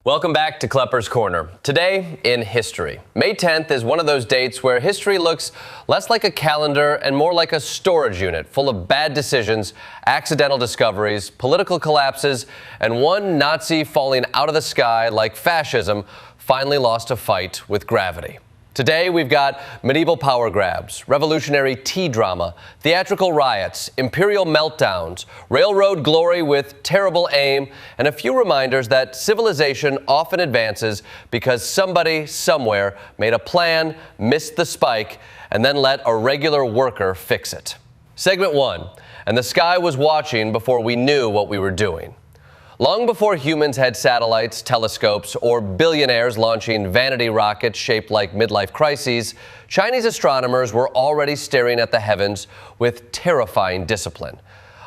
Welcome back to Klepper's Corner. Today in history. May 10th is one of those dates where history looks less like a calendar and more like a storage unit full of bad decisions, accidental discoveries, political collapses, and one Nazi falling out of the sky like fascism finally lost a fight with gravity. Today, we've got medieval power grabs, revolutionary tea drama, theatrical riots, imperial meltdowns, railroad glory with terrible aim, and a few reminders that civilization often advances because somebody somewhere made a plan, missed the spike, and then let a regular worker fix it. Segment 1, and the sky was watching before we knew what we were doing. Long before humans had satellites, telescopes, or billionaires launching vanity rockets shaped like midlife crises, Chinese astronomers were already staring at the heavens with terrifying discipline.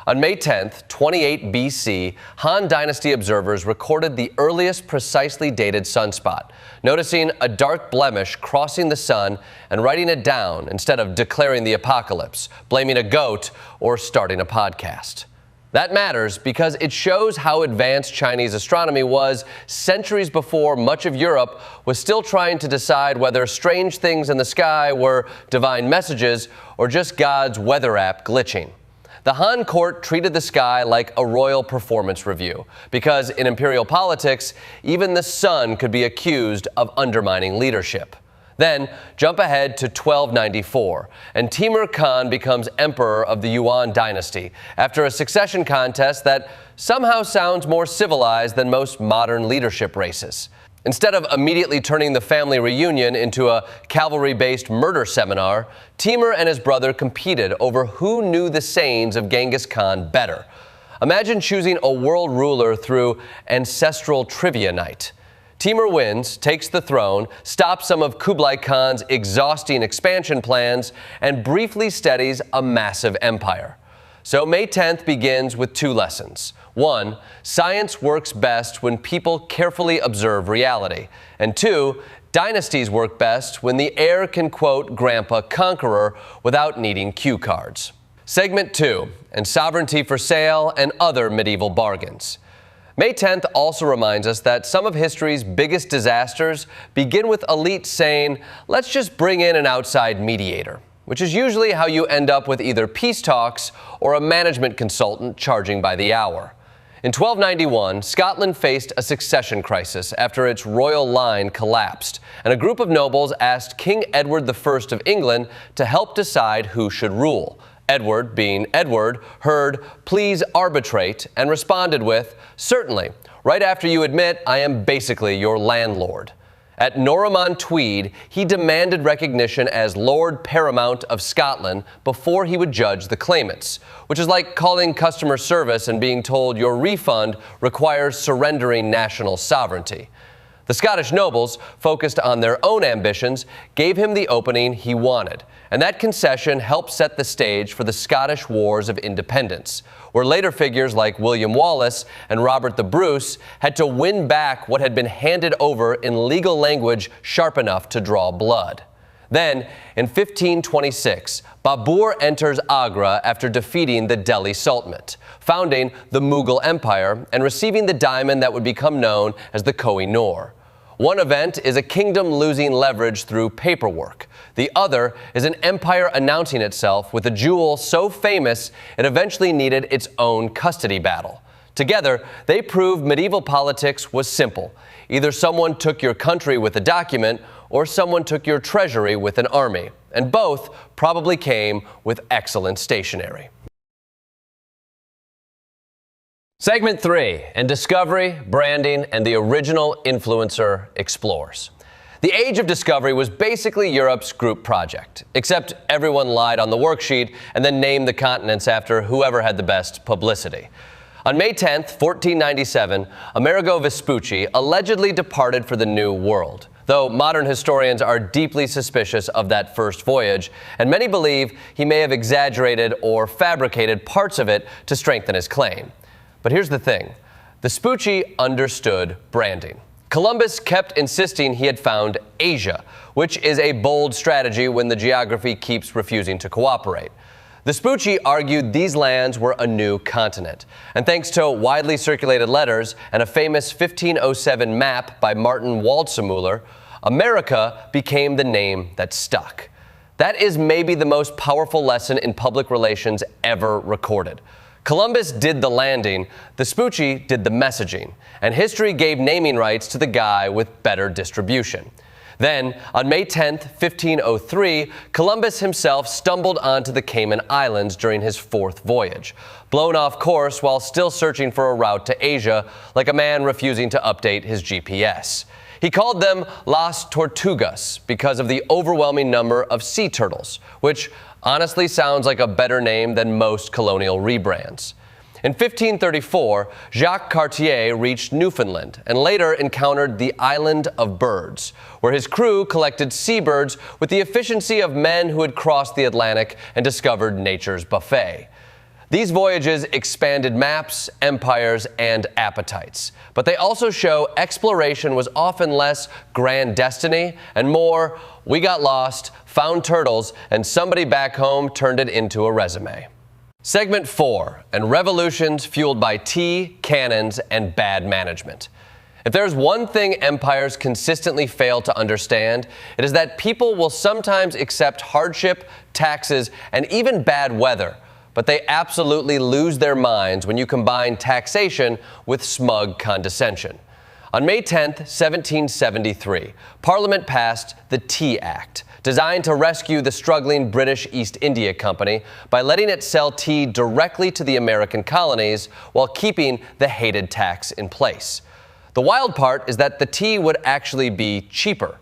On May 10th, 28 BC, Han Dynasty observers recorded the earliest precisely dated sunspot, noticing a dark blemish crossing the sun and writing it down instead of declaring the apocalypse, blaming a goat, or starting a podcast. That matters because it shows how advanced Chinese astronomy was centuries before much of Europe was still trying to decide whether strange things in the sky were divine messages or just God's weather app glitching. The Han court treated the sky like a royal performance review because in imperial politics, even the sun could be accused of undermining leadership. Then, jump ahead to 1294, and Timur Khan becomes emperor of the Yuan dynasty after a succession contest that somehow sounds more civilized than most modern leadership races. Instead of immediately turning the family reunion into a cavalry-based murder seminar, Timur and his brother competed over who knew the sayings of Genghis Khan better. Imagine choosing a world ruler through ancestral trivia night. Timur wins, takes the throne, stops some of Kublai Khan's exhausting expansion plans, and briefly steadies a massive empire. So May 10th begins with two lessons. 1, science works best when people carefully observe reality. And 2, dynasties work best when the heir can quote Grandpa Conqueror without needing cue cards. Segment 2, and sovereignty for sale and other medieval bargains. May 10th also reminds us that some of history's biggest disasters begin with elites saying, let's just bring in an outside mediator, which is usually how you end up with either peace talks or a management consultant charging by the hour. In 1291, Scotland faced a succession crisis after its royal line collapsed, and a group of nobles asked King Edward I of England to help decide who should rule. Edward, being Edward, heard, "Please arbitrate," and responded with, "Certainly, right after you admit I am basically your landlord." At Norham-on-Tweed, he demanded recognition as Lord Paramount of Scotland before he would judge the claimants, which is like calling customer service and being told your refund requires surrendering national sovereignty. The Scottish nobles, focused on their own ambitions, gave him the opening he wanted, and that concession helped set the stage for the Scottish Wars of Independence, where later figures like William Wallace and Robert the Bruce had to win back what had been handed over in legal language sharp enough to draw blood. Then, in 1526, Babur enters Agra after defeating the Delhi Sultanate, founding the Mughal Empire and receiving the diamond that would become known as the Koh-i-Noor. One event is a kingdom losing leverage through paperwork. The other is an empire announcing itself with a jewel so famous it eventually needed its own custody battle. Together, they proved medieval politics was simple. Either someone took your country with a document or someone took your treasury with an army. And both probably came with excellent stationery. Segment 3, and discovery, branding, and the original influencer explores. The age of discovery was basically Europe's group project, except everyone lied on the worksheet and then named the continents after whoever had the best publicity. On May 10th, 1497, Amerigo Vespucci allegedly departed for the New World, though modern historians are deeply suspicious of that first voyage, and many believe he may have exaggerated or fabricated parts of it to strengthen his claim. But here's the thing. Vespucci understood branding. Columbus kept insisting he had found Asia, which is a bold strategy when the geography keeps refusing to cooperate. Vespucci argued these lands were a new continent, and thanks to widely circulated letters and a famous 1507 map by Martin Waldseemüller, America became the name that stuck. That is maybe the most powerful lesson in public relations ever recorded. Columbus did the landing, Vespucci did the messaging, and history gave naming rights to the guy with better distribution. Then, on May 10, 1503, Columbus himself stumbled onto the Cayman Islands during his fourth voyage, blown off course while still searching for a route to Asia, like a man refusing to update his GPS. He called them Las Tortugas because of the overwhelming number of sea turtles, which honestly sounds like a better name than most colonial rebrands. In 1534, Jacques Cartier reached Newfoundland and later encountered the Island of Birds, where his crew collected seabirds with the efficiency of men who had crossed the Atlantic and discovered nature's buffet. These voyages expanded maps, empires, and appetites, but they also show exploration was often less grand destiny and more, we got lost, found turtles, and somebody back home turned it into a resume. Segment 4, and revolutions fueled by tea, cannons, and bad management. If there's one thing empires consistently fail to understand, it is that people will sometimes accept hardship, taxes, and even bad weather, but they absolutely lose their minds when you combine taxation with smug condescension. On May 10, 1773, Parliament passed the Tea Act, designed to rescue the struggling British East India Company by letting it sell tea directly to the American colonies while keeping the hated tax in place. The wild part is that the tea would actually be cheaper.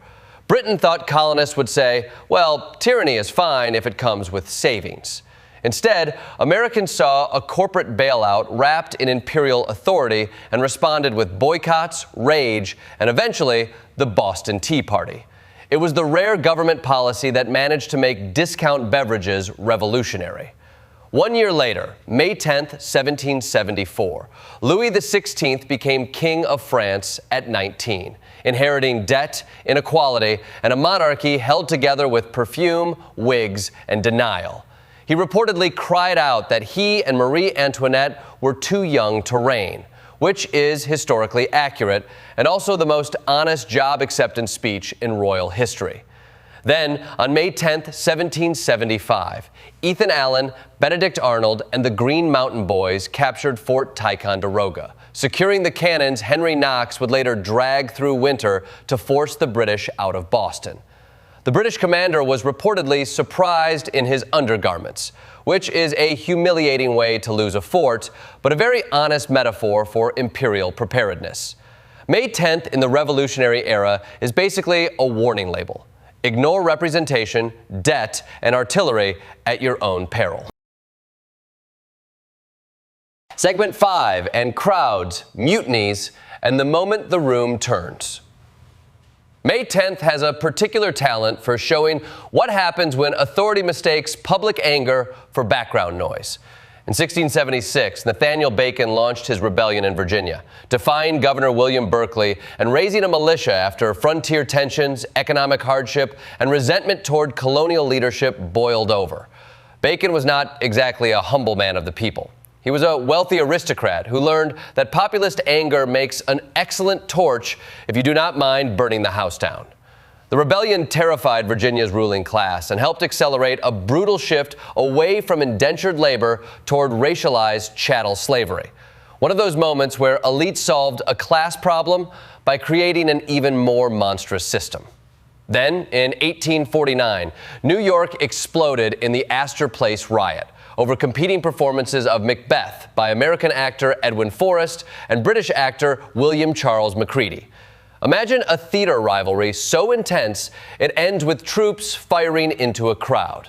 Britain thought colonists would say, well, tyranny is fine if it comes with savings. Instead, Americans saw a corporate bailout wrapped in imperial authority and responded with boycotts, rage, and eventually the Boston Tea Party. It was the rare government policy that managed to make discount beverages revolutionary. 1 year later, May 10, 1774, Louis XVI became King of France at 19, inheriting debt, inequality, and a monarchy held together with perfume, wigs, and denial. He reportedly cried out that he and Marie Antoinette were too young to reign, which is historically accurate and also the most honest job acceptance speech in royal history. Then, on May 10, 1775, Ethan Allen, Benedict Arnold, and the Green Mountain Boys captured Fort Ticonderoga, securing the cannons Henry Knox would later drag through winter to force the British out of Boston. The British commander was reportedly surprised in his undergarments, which is a humiliating way to lose a fort, but a very honest metaphor for imperial preparedness. May 10th in the Revolutionary era is basically a warning label. Ignore representation, debt, and artillery at your own peril. Segment 5, and crowds, mutinies, and the moment the room turns. May 10th has a particular talent for showing what happens when authority mistakes public anger for background noise. In 1676, Nathaniel Bacon launched his rebellion in Virginia, defying Governor William Berkeley and raising a militia after frontier tensions, economic hardship, and resentment toward colonial leadership boiled over. Bacon was not exactly a humble man of the people. He was a wealthy aristocrat who learned that populist anger makes an excellent torch if you do not mind burning the house down. The rebellion terrified Virginia's ruling class and helped accelerate a brutal shift away from indentured labor toward racialized chattel slavery. One of those moments where elites solved a class problem by creating an even more monstrous system. Then, in 1849, New York exploded in the Astor Place riot over competing performances of Macbeth by American actor Edwin Forrest and British actor William Charles Macready. Imagine a theater rivalry so intense it ends with troops firing into a crowd.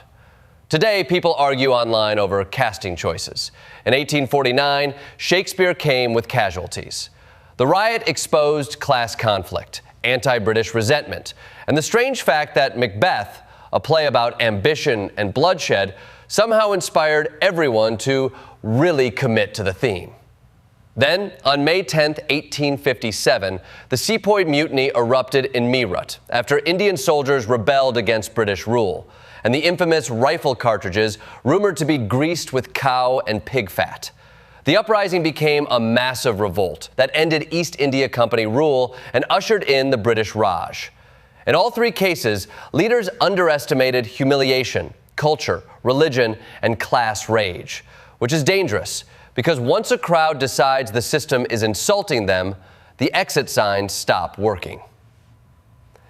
Today, people argue online over casting choices. In 1849, Shakespeare came with casualties. The riot exposed class conflict, anti-British resentment, and the strange fact that Macbeth, a play about ambition and bloodshed, somehow inspired everyone to really commit to the theme. Then, on May 10, 1857, the Sepoy Mutiny erupted in Meerut after Indian soldiers rebelled against British rule. and the infamous rifle cartridges rumored to be greased with cow and pig fat. The uprising became a massive revolt that ended East India Company rule and ushered in the British Raj. In all three cases, leaders underestimated humiliation, culture, religion, and class rage, which is dangerous because once a crowd decides the system is insulting them, the exit signs stop working.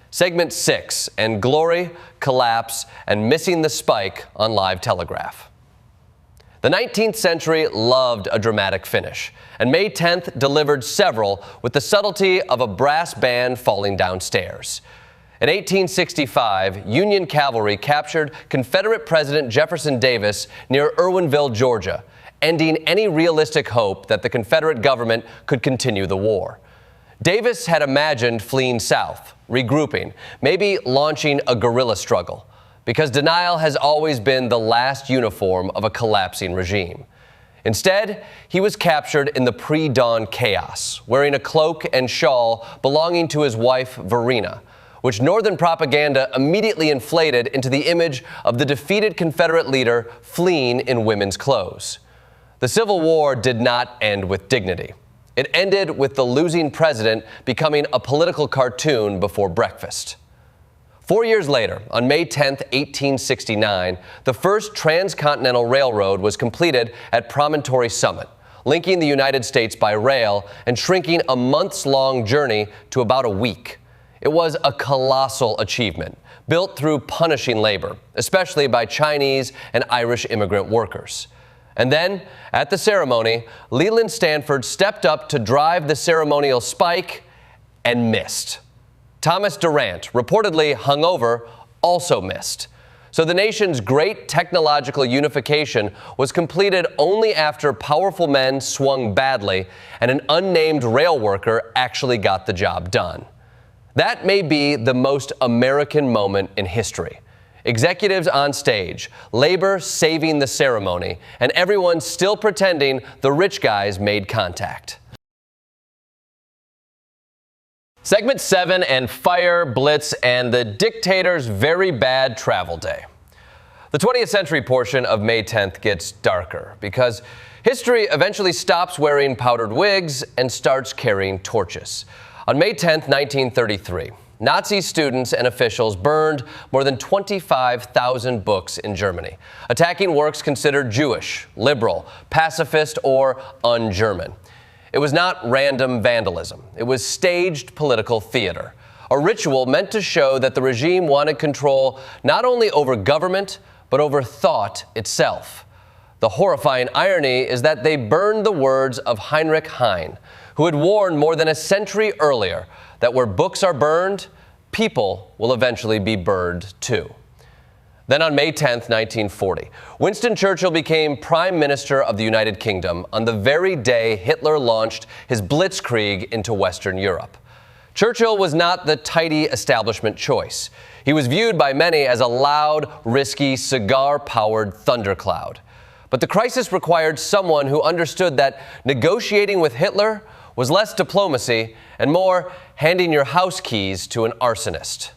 Segment 6, and glory, collapse, and missing the spike on live telegraph. The 19th century loved a dramatic finish, and May 10th delivered several with the subtlety of a brass band falling downstairs. In 1865, Union cavalry captured Confederate President Jefferson Davis near Irwinville, Georgia, ending any realistic hope that the Confederate government could continue the war. Davis had imagined fleeing south, regrouping, maybe launching a guerrilla struggle, because denial has always been the last uniform of a collapsing regime. Instead, he was captured in the pre-dawn chaos, wearing a cloak and shawl belonging to his wife, Verena, which Northern propaganda immediately inflated into the image of the defeated Confederate leader fleeing in women's clothes. The Civil War did not end with dignity. It ended with the losing president becoming a political cartoon before breakfast. 4 years later, on May 10, 1869, the first transcontinental railroad was completed at Promontory Summit, linking the United States by rail and shrinking a months-long journey to about a week. It was a colossal achievement, built through punishing labor, especially by Chinese and Irish immigrant workers. And then, at the ceremony, Leland Stanford stepped up to drive the ceremonial spike and missed. Thomas Durant, reportedly hungover, also missed. So the nation's great technological unification was completed only after powerful men swung badly and an unnamed rail worker actually got the job done. That may be the most American moment in history. Executives on stage, labor saving the ceremony, and everyone still pretending the rich guys made contact. Segment 7, and fire, blitz, and the dictator's very bad travel day. The 20th century portion of May 10th gets darker because history eventually stops wearing powdered wigs and starts carrying torches. On May 10th, 1933, Nazi students and officials burned more than 25,000 books in Germany, attacking works considered Jewish, liberal, pacifist, or un-German. It was not random vandalism. It was staged political theater, a ritual meant to show that the regime wanted control not only over government, but over thought itself. The horrifying irony is that they burned the words of Heinrich Heine, who had warned more than a century earlier that where books are burned, people will eventually be burned too. Then on May 10, 1940, Winston Churchill became Prime Minister of the United Kingdom on the very day Hitler launched his blitzkrieg into Western Europe. Churchill was not the tidy establishment choice. He was viewed by many as a loud, risky, cigar-powered thundercloud. But the crisis required someone who understood that negotiating with Hitler was less diplomacy and more handing your house keys to an arsonist.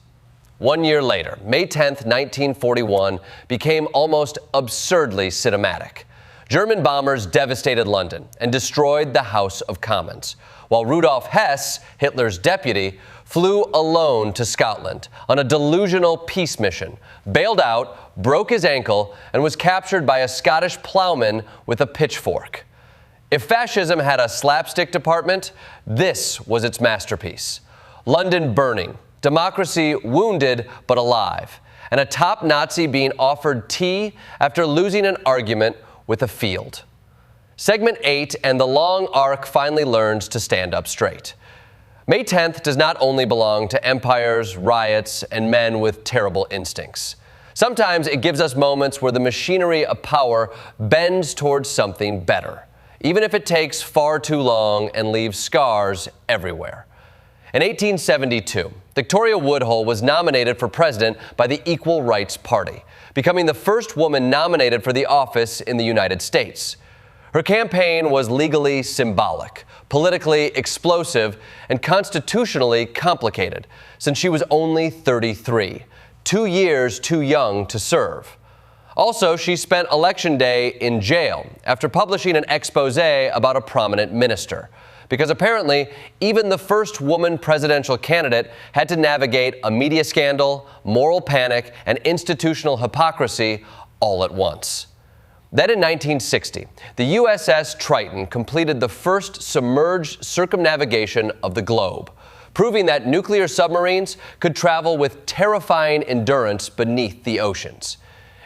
1 year later, May 10, 1941, became almost absurdly cinematic. German bombers devastated London and destroyed the House of Commons, while Rudolf Hess, Hitler's deputy, flew alone to Scotland on a delusional peace mission, bailed out, broke his ankle, and was captured by a Scottish plowman with a pitchfork. If fascism had a slapstick department, this was its masterpiece. London burning, democracy wounded but alive, and a top Nazi being offered tea after losing an argument with a field. Segment 8, and the long arc finally learns to stand up straight. May 10th does not only belong to empires, riots, and men with terrible instincts. Sometimes it gives us moments where the machinery of power bends towards something better, even if it takes far too long and leaves scars everywhere. In 1872, Victoria Woodhull was nominated for president by the Equal Rights Party, becoming the first woman nominated for the office in the United States. Her campaign was legally symbolic, politically explosive, and constitutionally complicated, since she was only 33, 2 years too young to serve. Also, she spent Election Day in jail after publishing an expose about a prominent minister, because apparently even the first woman presidential candidate had to navigate a media scandal, moral panic, and institutional hypocrisy all at once. Then in 1960, the USS Triton completed the first submerged circumnavigation of the globe, proving that nuclear submarines could travel with terrifying endurance beneath the oceans.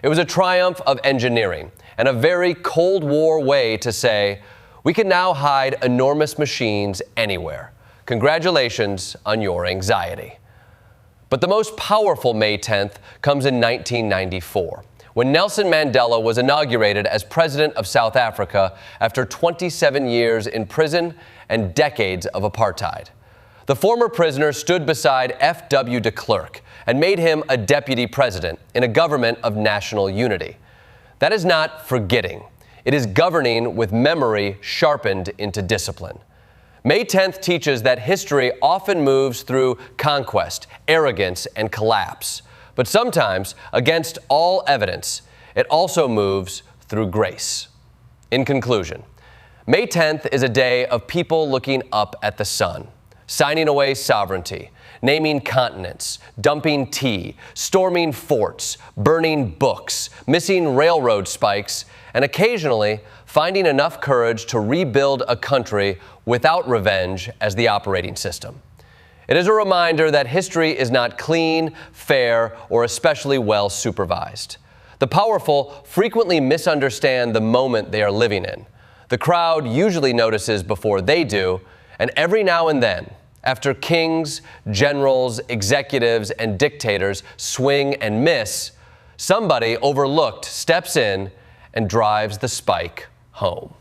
It was a triumph of engineering and a very Cold War way to say, we can now hide enormous machines anywhere. Congratulations on your anxiety. But the most powerful May 10th comes in 1994, when Nelson Mandela was inaugurated as president of South Africa after 27 years in prison and decades of apartheid. The former prisoner stood beside F.W. de Klerk and made him a deputy president in a government of national unity. That is not forgetting. It is governing with memory sharpened into discipline. May 10th teaches that history often moves through conquest, arrogance, and collapse. But sometimes, against all evidence, it also moves through grace. In conclusion, May 10th is a day of people looking up at the sun, signing away sovereignty, naming continents, dumping tea, storming forts, burning books, missing railroad spikes, and occasionally finding enough courage to rebuild a country without revenge as the operating system. It is a reminder that history is not clean, fair, or especially well supervised. The powerful frequently misunderstand the moment they are living in. The crowd usually notices before they do, and every now and then, after kings, generals, executives, and dictators swing and miss, somebody overlooked steps in and drives the spike home.